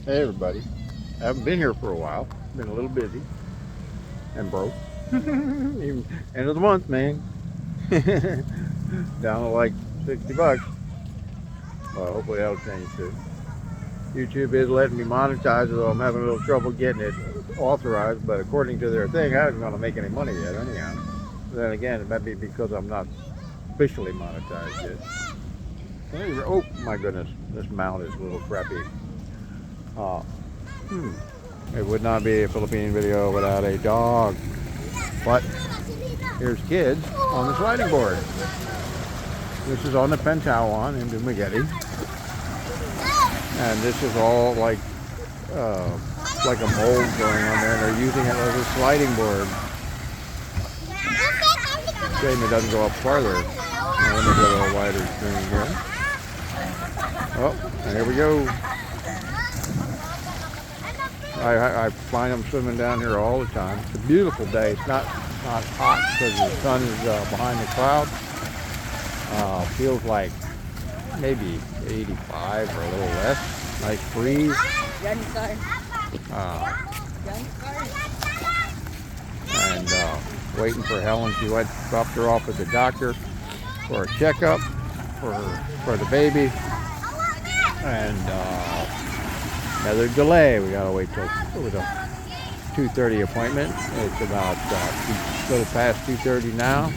Hey everybody. I haven't been here for a while. Been a little busy and broke. Even end of the month, man. Down to like 60 bucks. Well, hopefully that'll change too. YouTube is letting me monetize it, though I'm having a little trouble getting it authorized, but according to their thing, I wasn't going to make any money yet anyhow. Then again, it might be because I'm not officially monetized yet. Oh my goodness, this mount is a little crappy. Uh, It would not be a Philippine video without a dog. But here's kids on the sliding board. This is on the Pentawan in Dumaguete. And this is all like a mold going on there, and they're using it as a sliding board. Shame it doesn't go up farther. Now, let me go to a wider screen here. Oh, and here we go. I find them swimming down here all the time. It's a beautiful day. It's not hot because the sun is behind the clouds. Feels like maybe 85 or a little less. Nice breeze. And waiting for Helen. She dropped her off at the doctor for a checkup for the baby. And another delay. We gotta wait till with a 2:30 appointment. It's about a little past 2:30 now,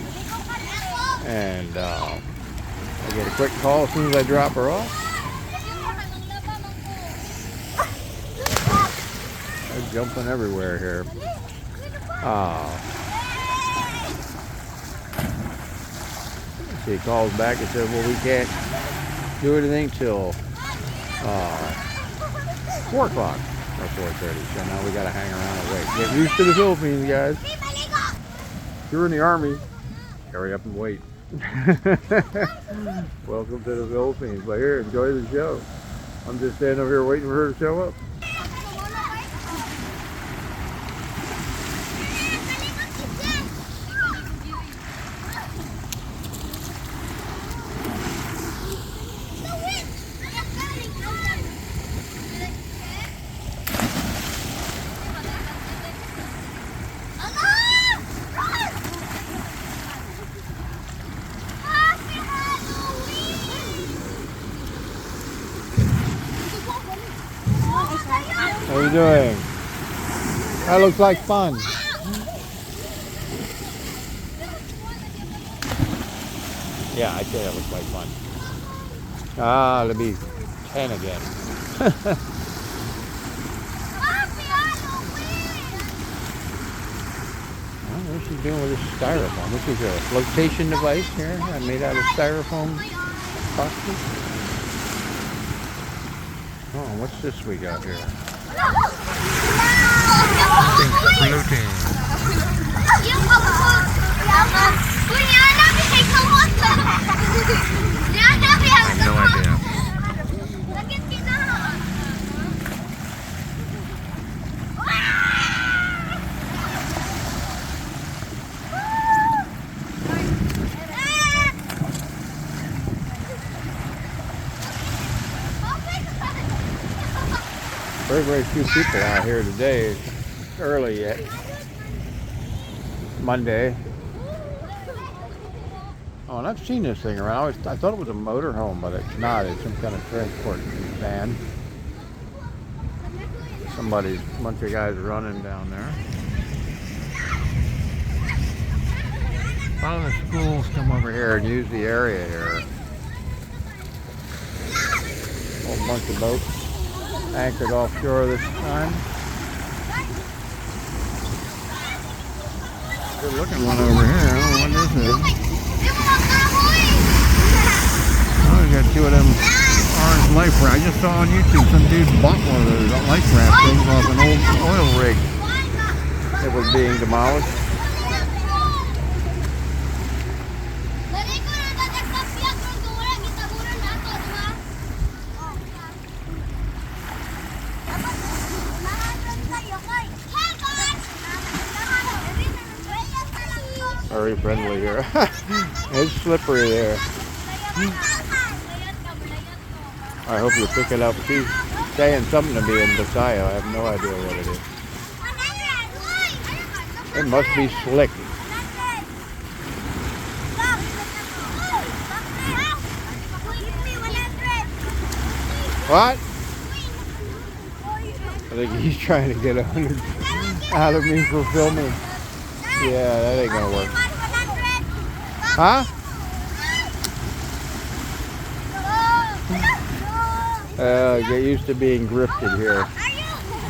and I get a quick call as soon as I drop her off. They're jumping everywhere here. She calls back and says, "Well, we can't do anything till 4 o'clock or 4:30, so now we gotta hang around and wait. Get used to the Philippines, guys. If you're in the Army, hurry up and wait." Welcome to the Philippines. But here, enjoy the show. I'm just standing over here waiting for her to show up. How are you doing? That looks like fun. Yeah, I'd say that looks like fun. It'll be 10 again. What is she doing with this styrofoam? This is a flotation device here, made out of styrofoam boxes. Oh, what's this we got here? Floating. I have no idea. Very, very few people out here today. It's early yet. Monday. Oh, and I've seen this thing around. I thought it was a motorhome, but it's not. It's some kind of transport van. A bunch of guys running down there. A lot of the schools come over here and use the area here. A whole bunch of boats anchored offshore this time. Good looking one over here. I don't know what this is. Oh, we got two of them orange life rafts. I just saw on YouTube some dude bought one of those life raft things off an old oil rig that was being demolished. Very friendly here. It's slippery there. I hope you pick it up too. saying something to me in Bisaya. I have no idea what it is. It must be slick. What? I think he's trying to get 100 out of me for filming. Yeah, that ain't gonna work. Huh? Get used to being grifted here.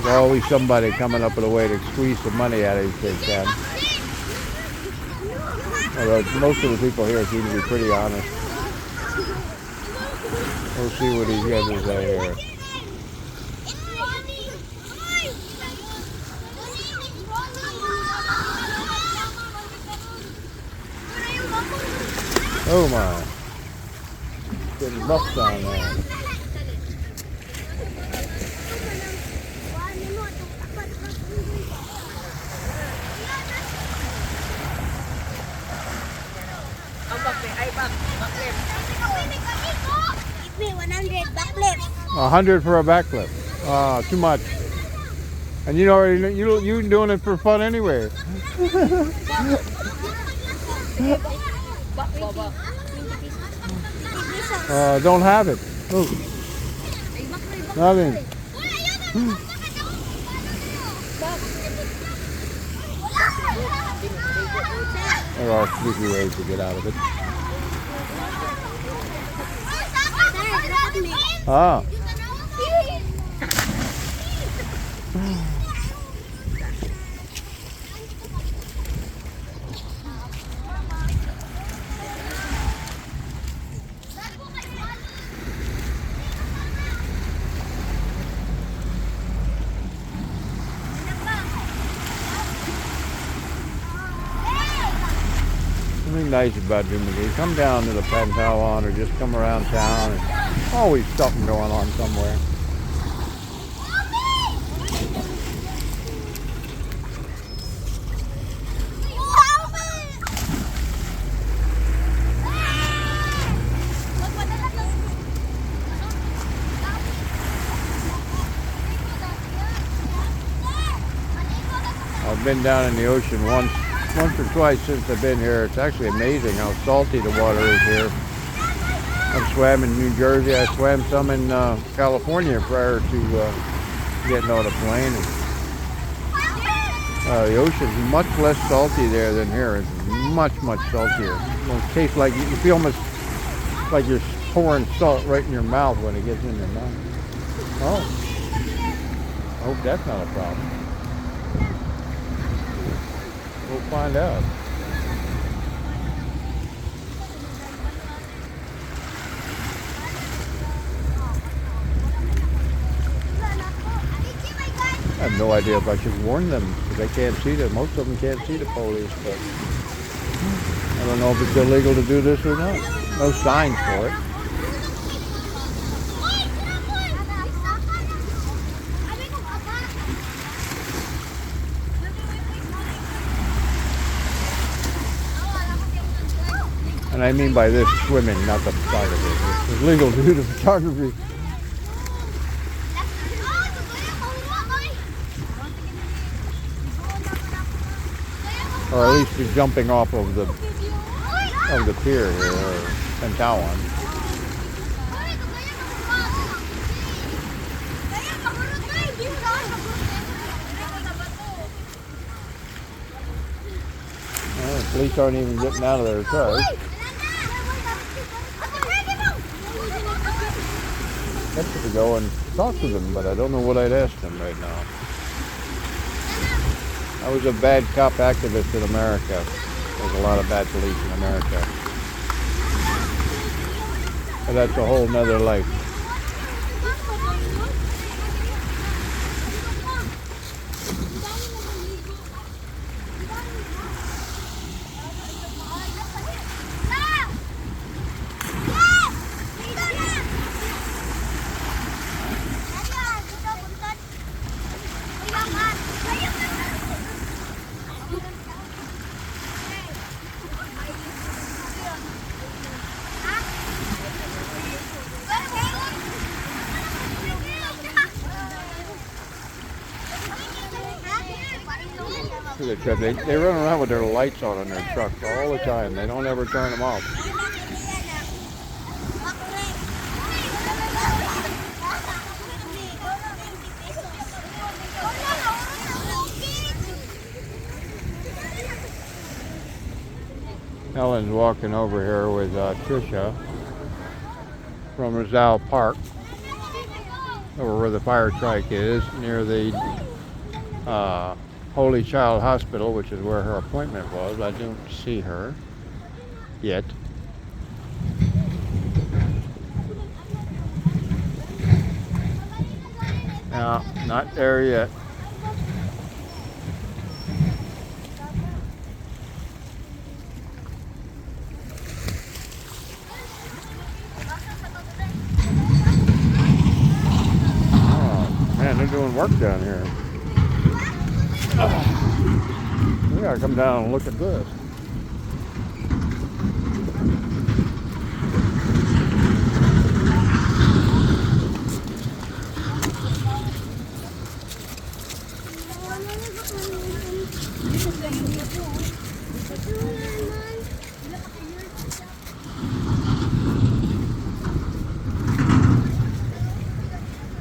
There's always somebody coming up with a way to squeeze some money out of you if they can. Although most of the people here seem to be pretty honest. We'll see what he has to say here. Oh my. Getting rough down there. Give me 100 backflip. 100 for a backflip. Too much. And you already you doing it for fun anyway. Don't have it. Oh. Nothing. There are sneaky ways to get out of it. Ah. Something nice about Dumaguete. Come down to the Pantawan or just come around town and always something going on somewhere. I've been down in the ocean once or twice since I've been here. It's actually amazing how salty the water is here. I've swam in New Jersey. I swam some in California prior to getting on a plane. And, the ocean's much less salty there than here. It's much saltier. It tastes like, you feel almost like you're pouring salt right in your mouth when it gets in your mouth. Oh, I hope that's not a problem. We'll find out. I have no idea if I should warn them because they can't see the. Most of them can't see the police, but I don't know if it's illegal to do this or not. No signs for it. And I mean by this swimming, not the photography. It's legal to do the photography. Or at least you're jumping off of the pier here, or Pantawan. Well, the police aren't even getting out of their cars. I have to go and talk to them, but I don't know what I'd ask them right now. I was a bad cop activist in America. There's a lot of bad police in America. But that's a whole nother life. to the truck. They run around with their lights on in their truck all the time. They don't ever turn them off. Ellen's walking over here with Trisha from Rizal Park, over where the fire strike is, near the Holy Child Hospital, which is where her appointment was. I don't see her yet. No, not there yet. Man, they're doing work down here. We gotta come down and look at this.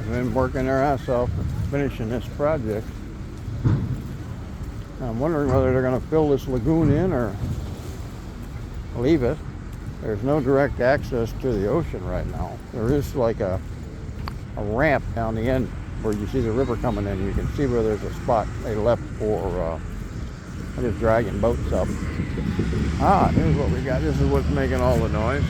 Been working their ass off finishing this project. I'm wondering whether they're going to fill this lagoon in or leave it. There's no direct access to the ocean right now. There is like a ramp down the end where you see the river coming in. You can see where there's a spot they left for just dragging boats up. Ah, here's what we got. This is what's making all the noise.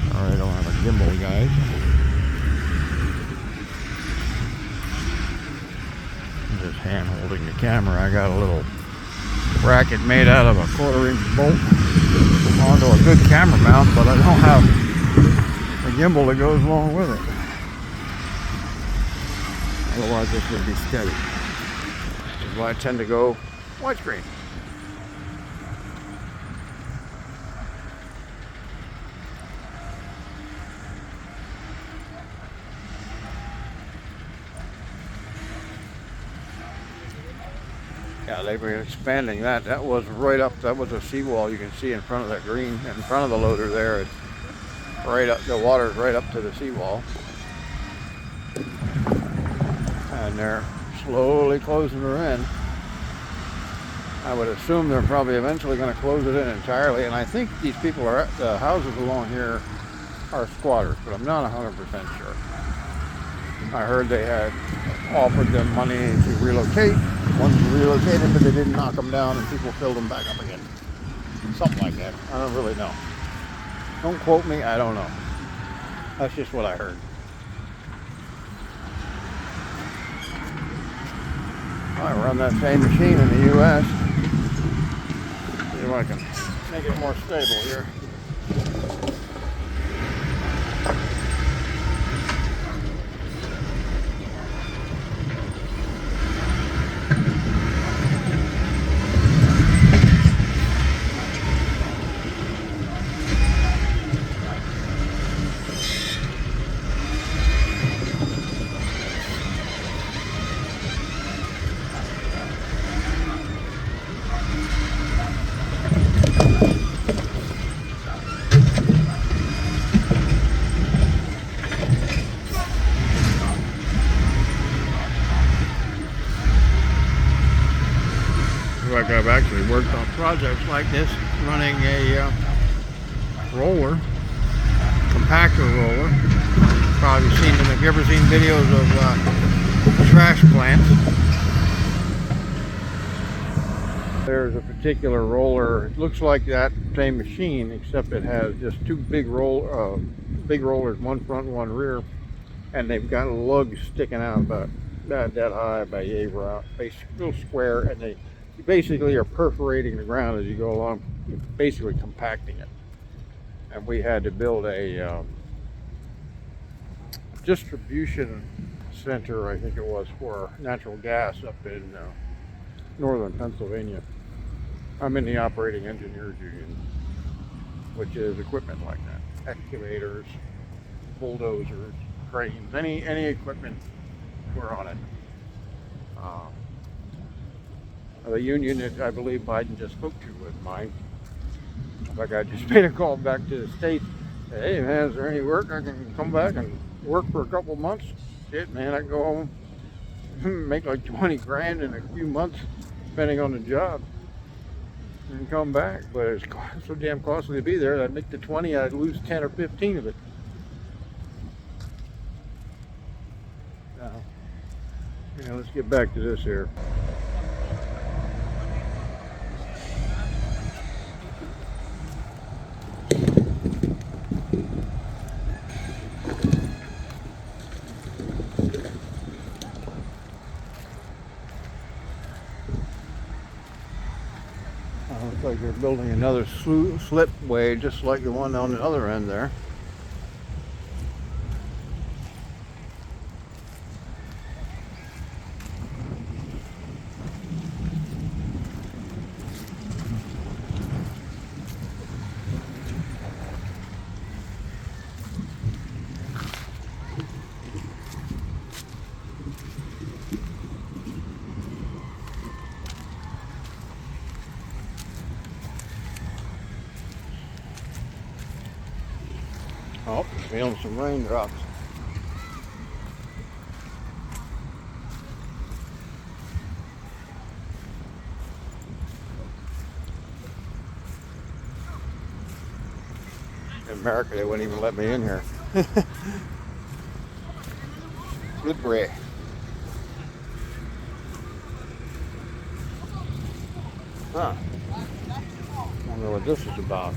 I don't have a gimbal, guys. I'm just hand holding the camera. I got a little bracket made out of a 1/4-inch bolt onto a good camera mount, but I don't have a gimbal that goes along with it. Otherwise this would be steady. This is why I tend to go widescreen. Yeah, they've been expanding that. That was right up, that was a seawall you can see in front of that green, in front of the loader there. It's right up, the water's right up to the seawall. And they're slowly closing her in. I would assume they're probably eventually going to close it in entirely. And I think these people are, the houses along here are squatters, but I'm not 100% sure. I heard they had offered them money to relocate. Ones relocated, but they didn't knock them down and people filled them back up again. Something like that. I don't really know. Don't quote me, I don't know. That's just what I heard. I run that same machine in the US. See if I can make it more stable here. Like I've actually worked on projects like this, running a roller, compactor roller. You've probably seen them. Have you ever seen videos of trash plants? There's a particular roller. It looks like that same machine, except it has just two big rollers, one front, one rear, and they've got lugs sticking out about that high, about yay round, real square, and they basically are perforating the ground as you go along, basically compacting it. And we had to build a distribution center, I think it was, for natural gas up in northern Pennsylvania. I'm in the operating engineers union. which is equipment like that. Excavators, bulldozers, cranes, any equipment, we're on it. The union that I believe Biden just spoke to was mine. Like I just made a call back to the States. Hey man, is there any work? I can come back and work for a couple months. Shit man, I can go home, make like 20 grand in a few months, depending on the job, and come back. But it's so damn costly to be there. I'd make the 20, I'd lose 10 or 15 of it. Now, yeah, let's get back to this here. Looks like they're building another slipway just like the one on the other end there. Oh, feeling some raindrops. In America, they wouldn't even let me in here. Slipway. Huh. I wonder what this is about.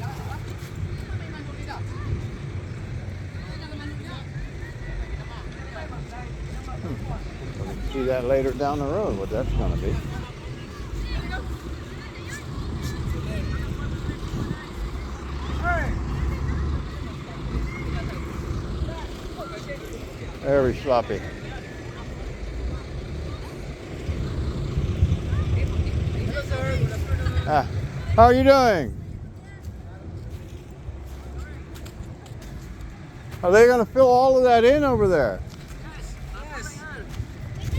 We can see that later down the road, what that's going to be. Very sloppy. Hello, sir. Good afternoon. Ah, how are you doing? Are they going to fill all of that in over there? Yes.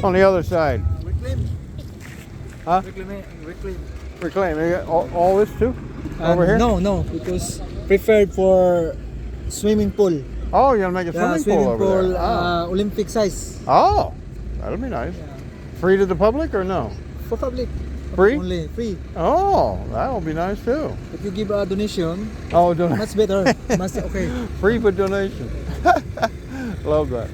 On the other side? Reclaim. Huh? Reclaim. Reclaim. They got all this too? Over here? No, because preferred for swimming pool. Oh, you're going to make a swimming pool over there? Olympic size. Oh, that'll be nice. Yeah. Free to the public or no? For public. Free? Only free. Oh, that'll be nice too. If you give a donation, Oh, much better. Much okay. free for donation. Love that.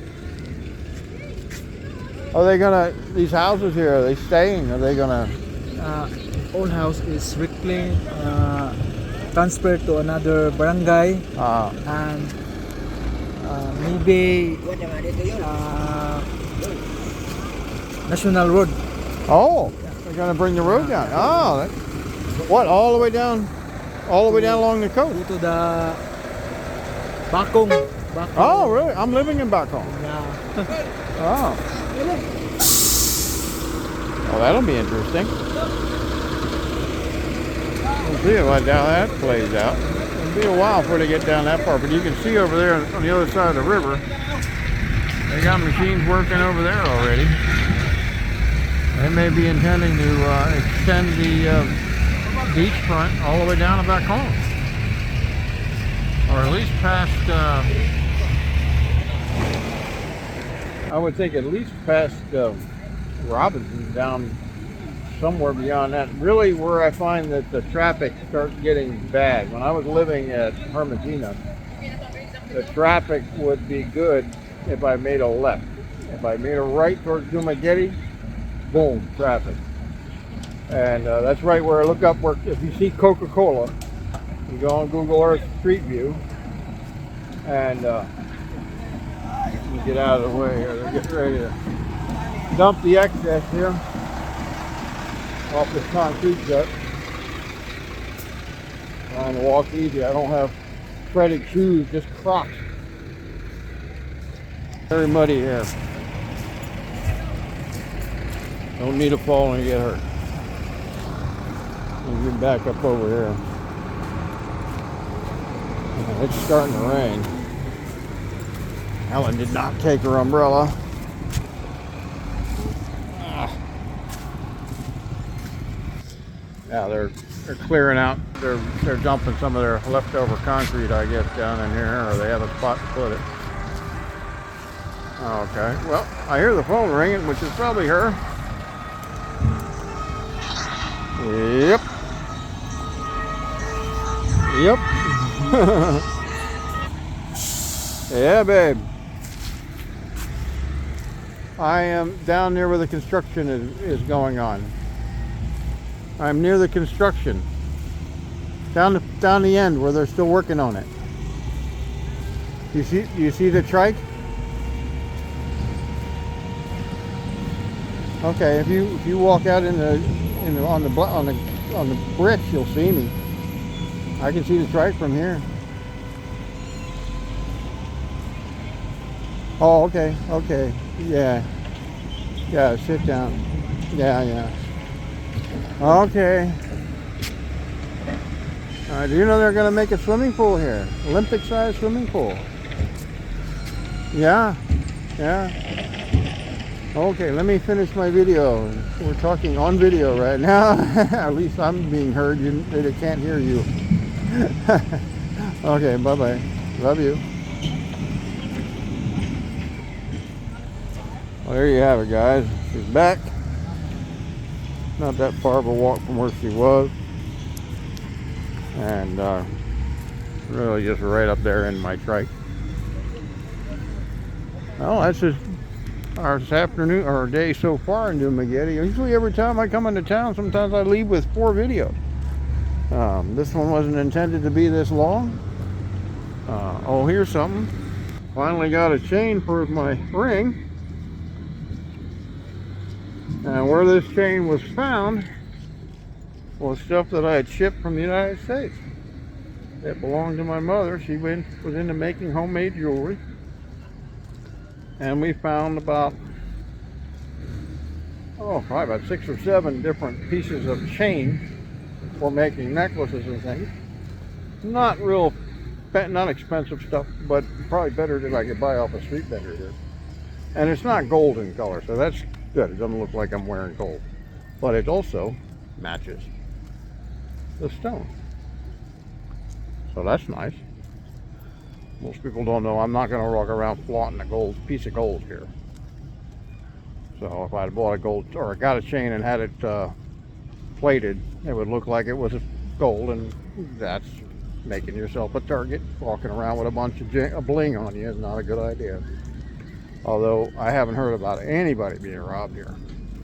Are they gonna, these houses here, are they staying? Are they gonna? Old house is reclaimed, transferred to another barangay, and maybe national road. Oh, they're gonna bring the road down. Oh, what? All the way down, along the coast. Go to the Bakong. Oh, really? I'm living in Bacon. Yeah. Oh. Well, that'll be interesting. We'll see how that plays out. It'll be a while before they get down that far, but you can see over there on the other side of the river, they got machines working over there already. They may be intending to extend the beachfront all the way down to back home, or at least past. I would think at least past Robinson, down somewhere beyond that. Really, where I find that the traffic starts getting bad. When I was living at Hermogenes, the traffic would be good if I made a left. If I made a right towards Dumaguete, boom, traffic. And that's right where I look up where, if you see Coca-Cola, you go on Google Earth Street View, and you get out of the way here. They're getting ready to dump the excess here off this concrete cut. Trying to walk easy. I don't have threaded shoes, just Crocs. Very muddy here. Don't need to fall and get hurt. Let me get back up over here. And it's starting to rain. Helen did not take her umbrella. Yeah, they're clearing out. They're dumping some of their leftover concrete, I guess, down in here, or they have a spot to put it. Okay. Well, I hear the phone ringing, which is probably her. Yep. Yep. Yeah, babe. I am down there where the construction is going on. I'm near the construction. Down the end where they're still working on it. You see the trike? Okay, if you walk out on the bridge, you'll see me. I can see the trike from here. Oh, okay, yeah, sit down. Yeah. Okay. Do you know they're going to make a swimming pool here? Olympic-sized swimming pool. Yeah. Okay, let me finish my video. We're talking on video right now. At least I'm being heard. They can't hear you. Okay, bye-bye. Love you. Well, there you have it, guys. She's back. Not that far of a walk from where she was. And really just right up there in my trike. Well, that's just our afternoon or day so far in Dumaguete. Usually every time I come into town, sometimes I leave with 4 videos. This one wasn't intended to be this long. Oh, here's something. Finally got a chain for my ring. And where this chain was found was stuff that I had shipped from the United States. It belonged to my mother. She was into making homemade jewelry. And we found probably about 6 or 7 different pieces of chain for making necklaces and things. Not expensive stuff, but probably better than I could buy off a street vendor here. And it's not gold in color, so that's good. It doesn't look like I'm wearing gold. But it also matches the stone. So that's nice. Most people don't know I'm not going to walk around flaunting a piece of gold here. So if I'd bought a gold, or got a chain and had it plated, it would look like it was gold, and that's making yourself a target. Walking around with a bunch of bling on you is not a good idea. Although I haven't heard about anybody being robbed here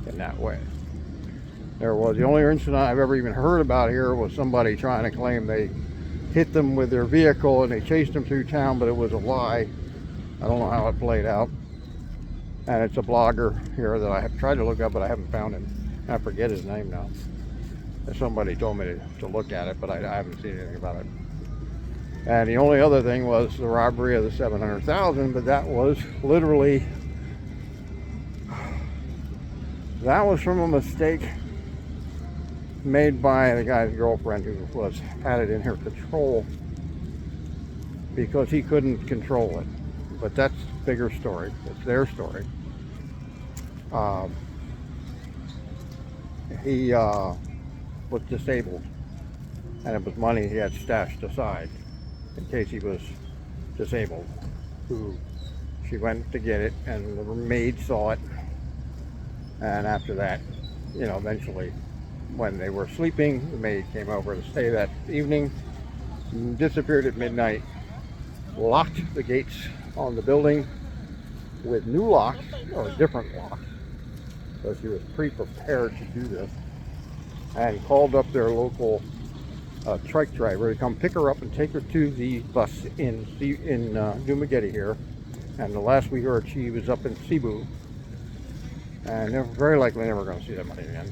in that way. The only incident I've ever even heard about here was somebody trying to claim they hit them with their vehicle and they chased them through town, but it was a lie. I don't know how it played out. And it's a blogger here that I have tried to look up, but I haven't found him. I forget his name now. Somebody told me to look at it, but I haven't seen anything about it. And the only other thing was the robbery of the $700,000, but that was literally, that was from a mistake made by the guy's girlfriend who had it in her control because he couldn't control it. But that's a bigger story. It's their story. He was disabled, and it was money he had stashed aside in case he was disabled. She went to get it, and the maid saw it, and after that, eventually when they were sleeping, the maid came over to stay that evening, disappeared at midnight, locked the gates on the building with new locks, or different locks, so she was pre-prepared to do this, and called up their local trike driver to come pick her up and take her to the bus in Dumaguete here. And the last we heard, she was up in Cebu, and they're very likely never going to see that money again.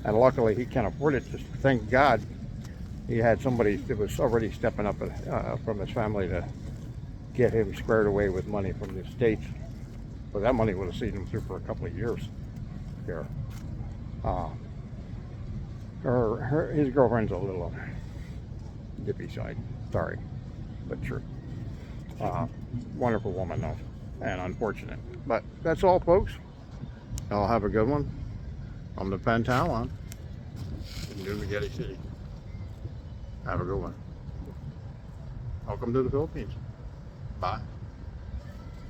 And luckily he can't afford it. Just thank God he had somebody that was already stepping up from his family to get him squared away with money from the States. But that money would have seen him through for a couple of years here. His girlfriend's a little hippie side. Sorry, but true. Wonderful woman though, and unfortunate. But that's all, folks. Y'all have a good one. I'm the Pentalon in Dumaguete City. Have a good one. Welcome to the Philippines. Bye.